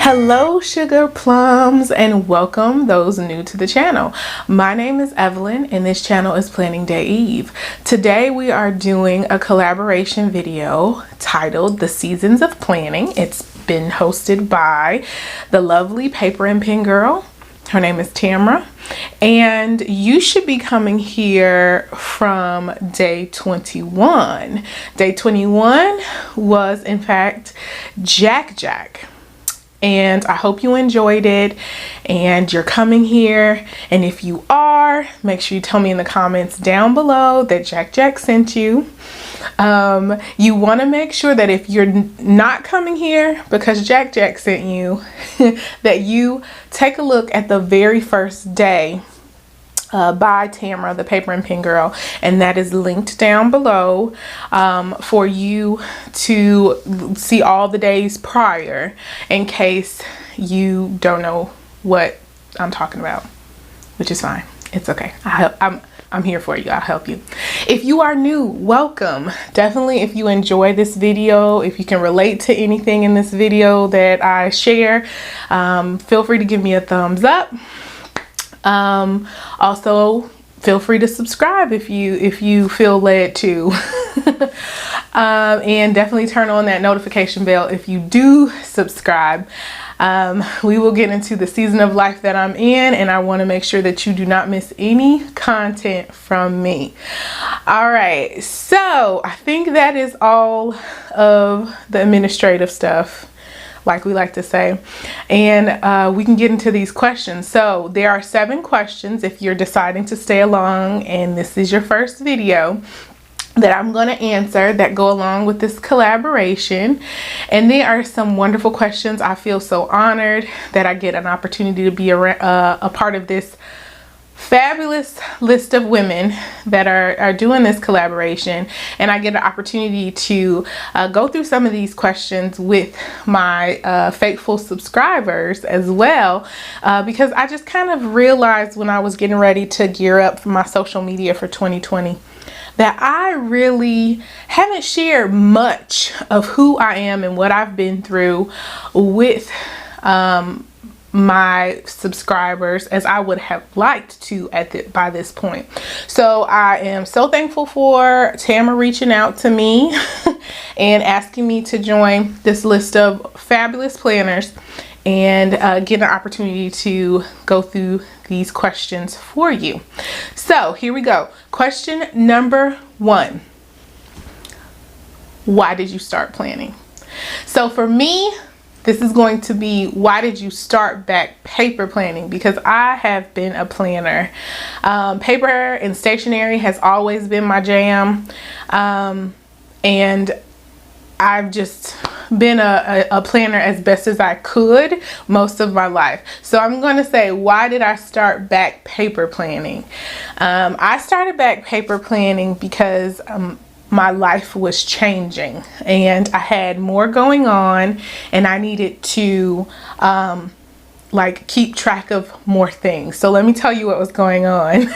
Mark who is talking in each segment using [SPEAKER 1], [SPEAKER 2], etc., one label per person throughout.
[SPEAKER 1] Hello sugar plums, and welcome those new to the channel. My name is Evelyn and this channel is Planning Day Eve. Today we are doing a collaboration video titled The Seasons of Planning. It's been hosted by the lovely paper and pen girl. Her name is Tamra, and you should be coming here from day 21. Day 21 was in fact Jack. And I hope you enjoyed it and you're coming here. And if you are, make sure you tell me in the comments down below that Jack sent you. You want to make sure that if you're not coming here because Jack sent you, that you take a look at the very first day by Tamra, the paper and pen girl, and that is linked down below for you to see all the days prior in case you don't know what I'm talking about, which is fine. It's okay. I'm here for you. I'll help you. If you are new, welcome. Definitely, if you enjoy this video, if you can relate to anything in this video that I share, feel free to give me a thumbs up. Also feel free to subscribe if you feel led to. And definitely turn on that notification bell if you do subscribe. We will get into the season of life that I'm in, and I want to make sure that you do not miss any content from me. All right, so I think that is all of the administrative stuff, like we like to say, and we can get into these questions. So there are 7 questions if you're deciding to stay along and this is your first video that I'm going to answer that go along with this collaboration. And there are some wonderful questions. I feel so honored that I get an opportunity to be a part of this fabulous list of women that are doing this collaboration, and I get an opportunity to go through some of these questions with my faithful subscribers as well, because I just kind of realized when I was getting ready to gear up for my social media for 2020 that I really haven't shared much of who I am and what I've been through with my subscribers as I would have liked to by this point. So I am so thankful for Tamra reaching out to me and asking me to join this list of fabulous planners and get an opportunity to go through these questions for you. So here we go. Question number 1. Why did you start planning? So for me, this is going to be, why did you start back paper planning? Because I have been a planner. Paper and stationery has always been my jam. And I've just been a planner as best as I could most of my life. So I'm going to say, why did I start back paper planning? I started back paper planning because my life was changing and I had more going on and I needed to like keep track of more things. So let me tell you what was going on.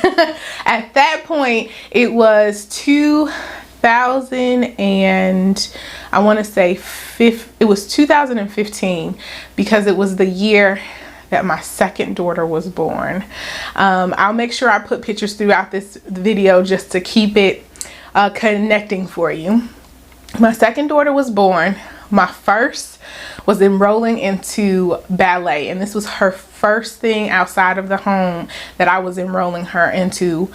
[SPEAKER 1] At that point, it was 2000 and I want to say it was 2015, because it was the year that my second daughter was born. I'll make sure I put pictures throughout this video just to keep it connecting for you. My second daughter was born. My first was enrolling into ballet, and this was her first thing outside of the home that I was enrolling her into,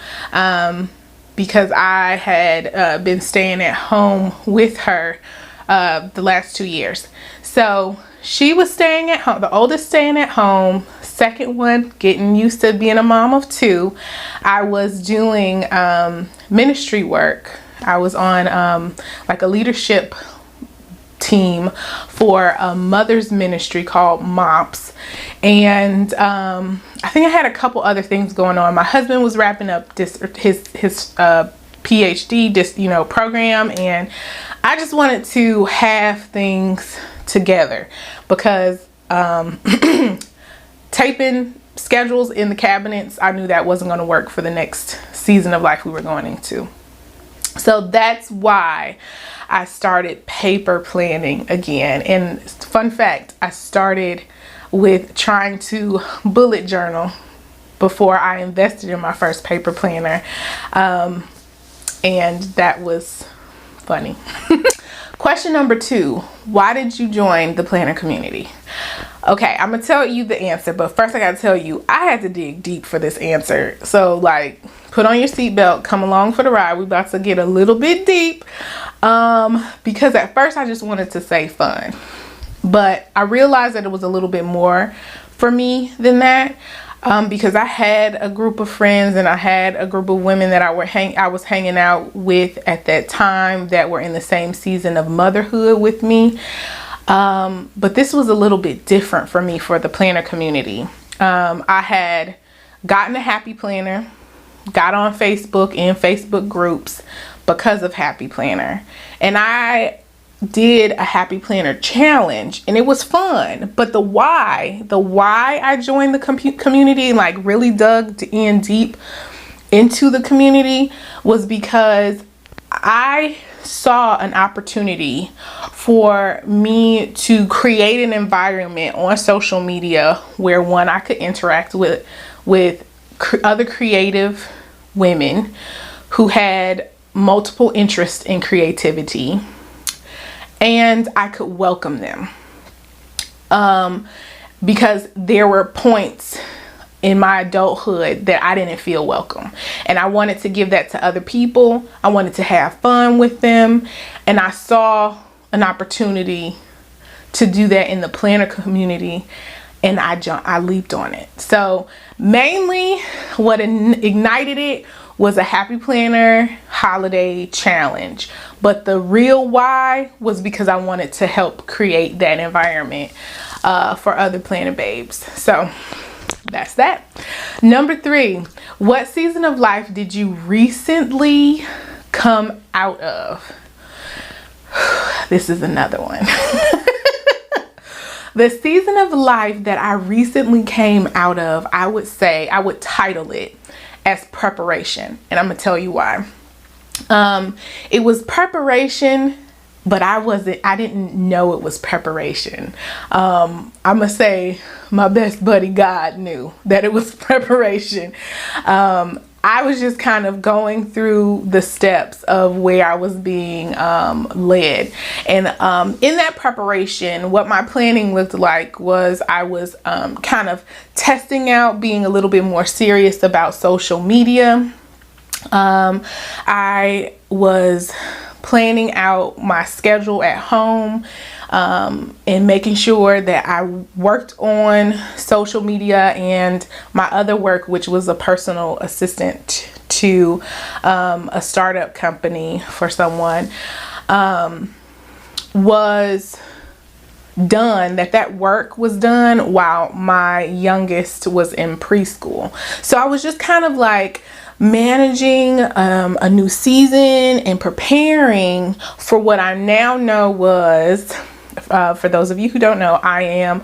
[SPEAKER 1] because I had been staying at home with her the last 2 years. So she was staying at home, the oldest staying at home, second one getting used to being a mom of 2. I was doing ministry work. I was on like a leadership team for a mother's ministry called MOPS, and I think I had a couple other things going on. My husband was wrapping up his PhD program, and I just wanted to have things together because taping schedules in the cabinets, I knew that wasn't going to work for the next season of life we were going into. So that's why I started paper planning again. And fun fact, I started with trying to bullet journal before I invested in my first paper planner. And that was funny. Question number 2, why did you join the planner community? Okay, I'm gonna tell you the answer, but first I gotta tell you, I had to dig deep for this answer. So like, put on your seatbelt, come along for the ride. We're about to get a little bit deep. Because at first I just wanted to say fun, but I realized that it was a little bit more for me than that. Because I had a group of friends and I had a group of women that I was hanging out with at that time that were in the same season of motherhood with me. But this was a little bit different for me for the planner community. I had gotten a Happy Planner, got on Facebook and Facebook groups because of Happy Planner. And I did a Happy Planner challenge and it was fun, but the why I joined the community and like really dug in deep into the community was because I saw an opportunity for me to create an environment on social media where one, I could interact with other creative women who had multiple interests in creativity, and I could welcome them. Because there were points in my adulthood that I didn't feel welcome, and I wanted to give that to other people. I wanted to have fun with them, and I saw an opportunity to do that in the planner community, and I leaped on it. So mainly what ignited it was a Happy Planner holiday challenge, but the real why was because I wanted to help create that environment for other planner babes. So that's that. Number 3, what season of life did you recently come out of? This is another one. The season of life that I recently came out of, I would title it as preparation, and I'm gonna tell you why. It was preparation, but I didn't know it was preparation. I'm gonna say my best buddy God knew that it was preparation. I was just kind of going through the steps of where I was being led. And in that preparation, what my planning looked like was I was kind of testing out, being a little bit more serious about social media. I was planning out my schedule at home, and making sure that I worked on social media and my other work, which was a personal assistant to a startup company for someone, was done. That work was done while my youngest was in preschool. So I was just kind of like managing a new season and preparing for what I now know was, for those of you who don't know, I am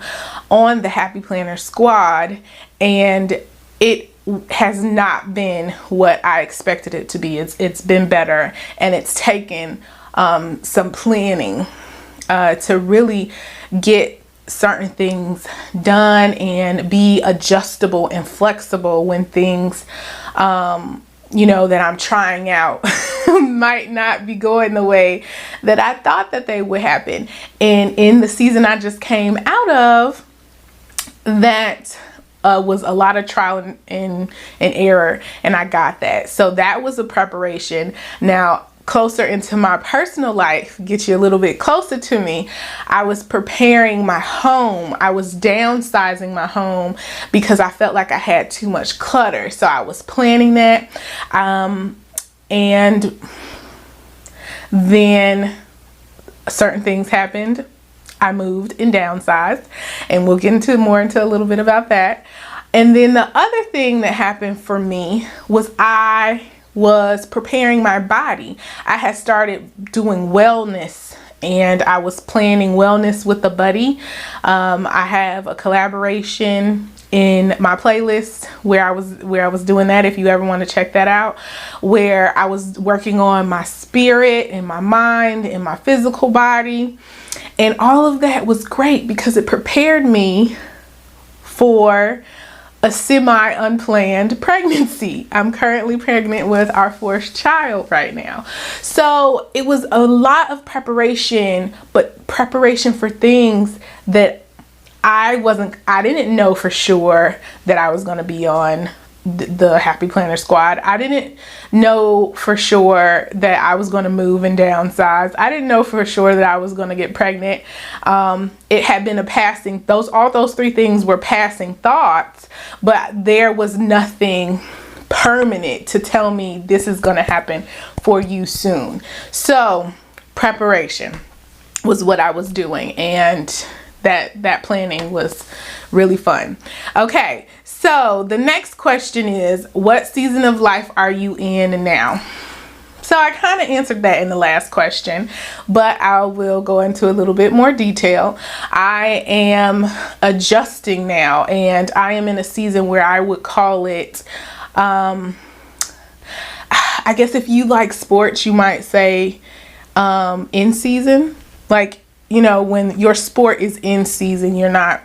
[SPEAKER 1] on the Happy Planner squad, and it has not been what I expected it to be. It's been better, and it's taken some planning to really get certain things done and be adjustable and flexible when things that I'm trying out might not be going the way that I thought that they would happen. And in the season I just came out of, that was a lot of trial and error, and I got that. So that was a preparation. Now, closer into my personal life, get you a little bit closer to me, I was preparing my home. I was downsizing my home because I felt like I had too much clutter. So I was planning that. And then certain things happened. I moved and downsized, and we'll get into a little bit about that. And then the other thing that happened for me was I was preparing my body. I had started doing wellness, and I was planning wellness with a buddy. I have a collaboration in my playlist where I was doing that, if you ever want to check that out, where I was working on my spirit and my mind and my physical body. And all of that was great because it prepared me for a semi-unplanned pregnancy. I'm currently pregnant with our 4th child right now. So it was a lot of preparation, but preparation for things that I didn't know for sure that I was going to be on the Happy Planner squad. I didn't know for sure that I was going to move and downsize. I didn't know for sure that I was going to get pregnant. It had been all those 3 things were passing thoughts, but there was nothing permanent to tell me this is going to happen for you soon. So preparation was what I was doing, and that planning was really fun. Okay, so the next question is, what season of life are you in now? So I kind of answered that in the last question, but I will go into a little bit more detail. I am adjusting now, and I am in a season where I would call it, I guess if you like sports, you might say in season. Like, you know, when your sport is in season, you're not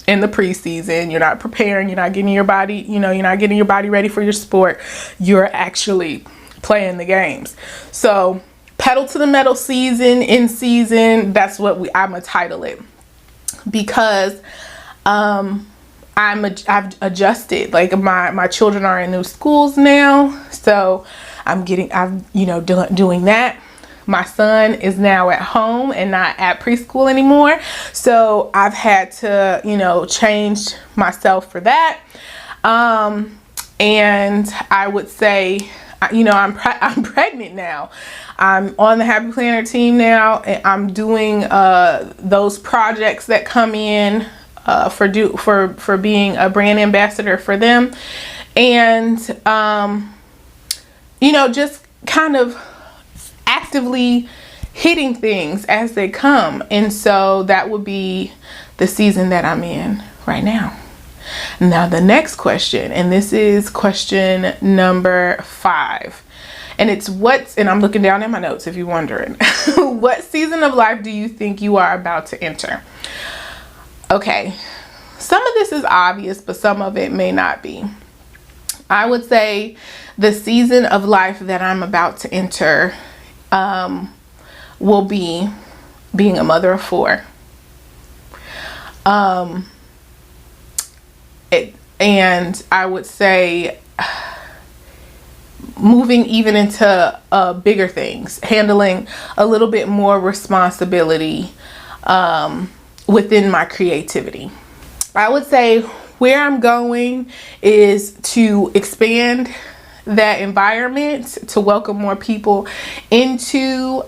[SPEAKER 1] in the preseason, you're not preparing, you're not getting your body, you're not getting your body ready for your sport. You're actually playing the games. So pedal to the metal season, in season, that's what I'm gonna title it, because I've adjusted. Like my children are in new schools now, so I'm doing that. My son is now at home and not at preschool anymore. So I've had to, change myself for that. And I would say, I'm pregnant now. I'm on the Happy Planner team now, and I'm doing those projects that come in for being a brand ambassador for them. And, just kind of actively hitting things as they come. And so that would be the season that I'm in right now. Now the next question, and this is question number 5, and it's and I'm looking down at my notes if you're wondering, what season of life do you think you are about to enter? Okay, some of this is obvious, but some of it may not be. I would say the season of life that I'm about to enter will be being a mother of 4. And I would say moving even into bigger things, handling a little bit more responsibility within my creativity. I would say where I'm going is to expand that environment, to welcome more people into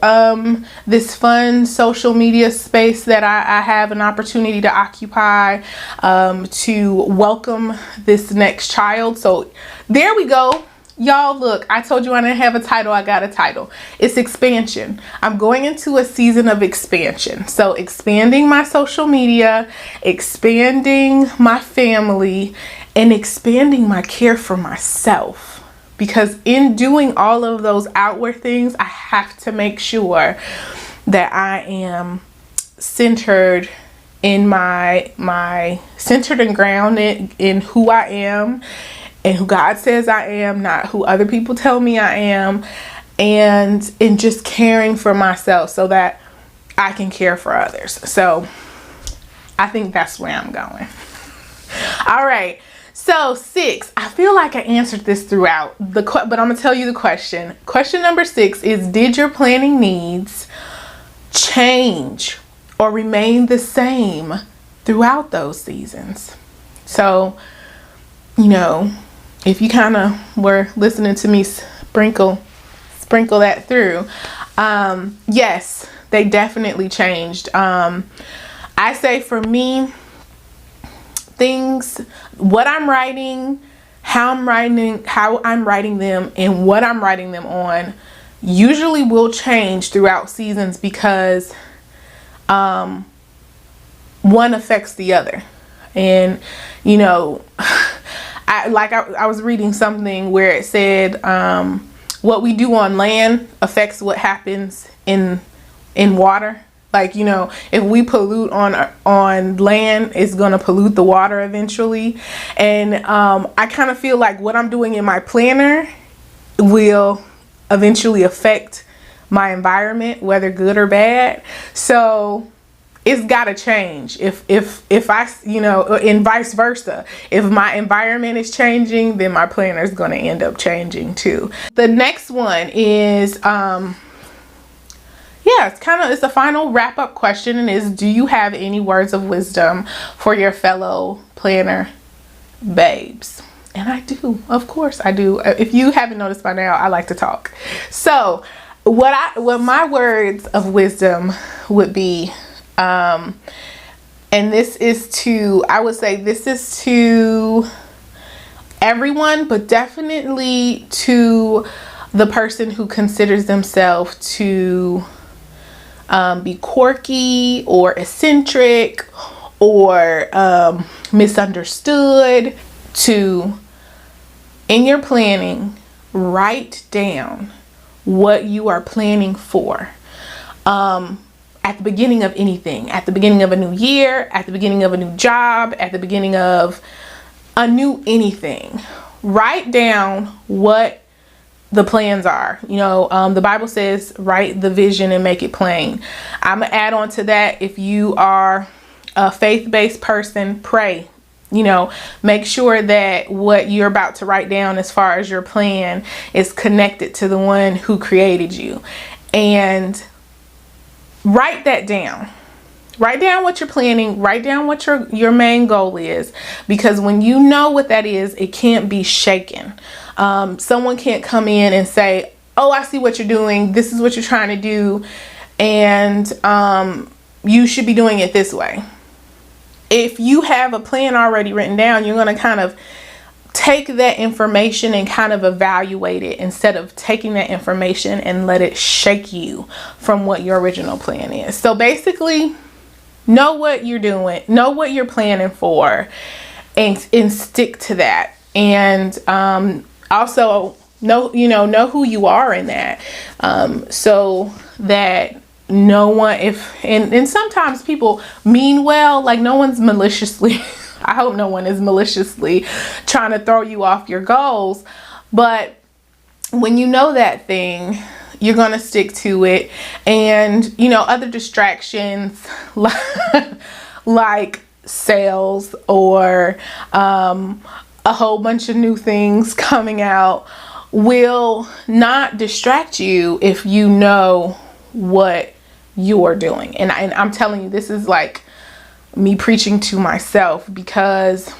[SPEAKER 1] this fun social media space that I have an opportunity to occupy, to welcome this next child. So there we go. Y'all, look, I told you I didn't have a title. I got a title. It's expansion. I'm going into a season of expansion. So expanding my social media, expanding my family, and expanding my care for myself. Because in doing all of those outward things, I have to make sure that I am centered in my centered and grounded in who I am and who God says I am, not who other people tell me I am, and in just caring for myself so that I can care for others. So I think that's where I'm going. All right. So 6, I feel like I answered this throughout, but I'm going to tell you the question. Question number 6 is, did your planning needs change or remain the same throughout those seasons? So, if you kind of were listening to me sprinkle that through, yes, they definitely changed. I say for me, what I'm writing, how I'm writing them, and what I'm writing them on usually will change throughout seasons because one affects the other. And I was reading something where it said what we do on land affects what happens in water. Like, you know, if we pollute on land, it's going to pollute the water eventually. And I kind of feel like what I'm doing in my planner will eventually affect my environment, whether good or bad. So it's got to change. If I, you know, and vice versa. If my environment is changing, then my planner is going to end up changing too. The next one is, yeah, it's a final wrap up question, and is, do you have any words of wisdom for your fellow planner babes? And I do, of course I do. If you haven't noticed by now, I like to talk. So what my words of wisdom would be, and this is to, I would say this is to everyone, but definitely to the person who considers themselves to be quirky or eccentric or misunderstood, to, in your planning, write down what you are planning for. At the beginning of anything, at the beginning of a new year, at the beginning of a new job, at the beginning of a new anything, write down what the plans are. You know, the Bible says, write the vision and make it plain. I'm gonna add on to that. If you are a faith-based person, pray. You know, make sure that what you're about to write down as far as your plan is connected to the one who created you. And write that down. Write down what you're planning. Write down what your main goal is, because when you know what that is, it can't be shaken. Someone can't come in and say, oh, I see what you're doing. This is what you're trying to do. And you should be doing it this way. If you have a plan already written down, you're going to kind of take that information and kind of evaluate it, instead of taking that information and let it shake you from what your original plan is. So basically, know what you're doing, know what you're planning for, and stick to that. And also know who you are in that, so that no one, and sometimes people mean well, like no one's maliciously I hope no one is maliciously trying to throw you off your goals. But when you know that thing, you're going to stick to it. And, you know, other distractions like sales or a whole bunch of new things coming out will not distract you if you know what you're doing. And I'm telling you, this is like me preaching to myself, because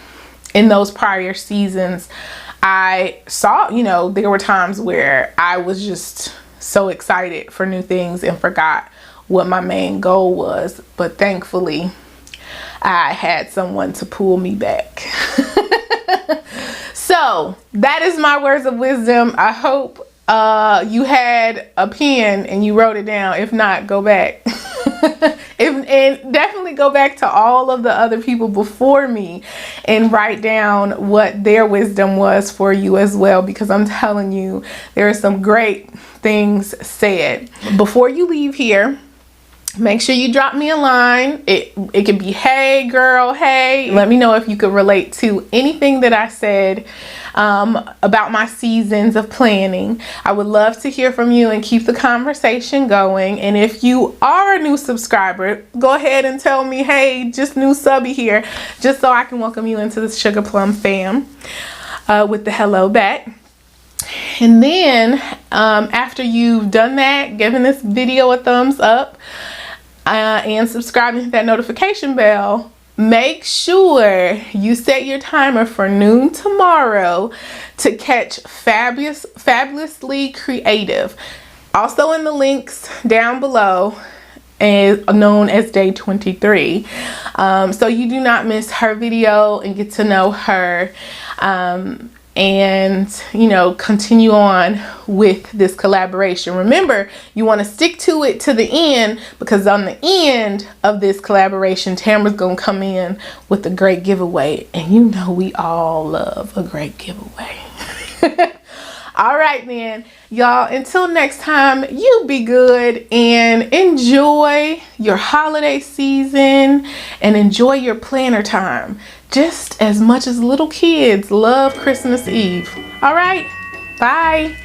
[SPEAKER 1] in those prior seasons I saw, you know, there were times where I was just so excited for new things and forgot what my main goal was. But thankfully I had someone to pull me back. So that is my words of wisdom. I hope you had a pen and you wrote it down. If not, go back. And definitely go back to all of the other people before me and write down what their wisdom was for you as well, because I'm telling you, there are some great things said. Before you leave here, make sure you drop me a line. It could be, hey girl, hey. Let me know if you could relate to anything that I said about my seasons of planning. I would love to hear from you and keep the conversation going. And if you are a new subscriber, go ahead and tell me, hey, just new subby here, just so I can welcome you into the Sugar Plum fam with the hello back. And then after you've done that, giving this video a thumbs up and subscribing to that notification bell, make sure you set your timer for noon tomorrow to catch Fabulously Creative, also in the links down below, is known as day 23. So you do not miss her video and get to know her, and, you know, continue on with this collaboration. Remember, you want to stick to it to the end, because on the end of this collaboration, Tamara's gonna come in with a great giveaway, and you know we all love a great giveaway. All right, then, y'all, until next time, you be good and enjoy your holiday season and enjoy your planner time just as much as little kids love Christmas Eve. All right, bye.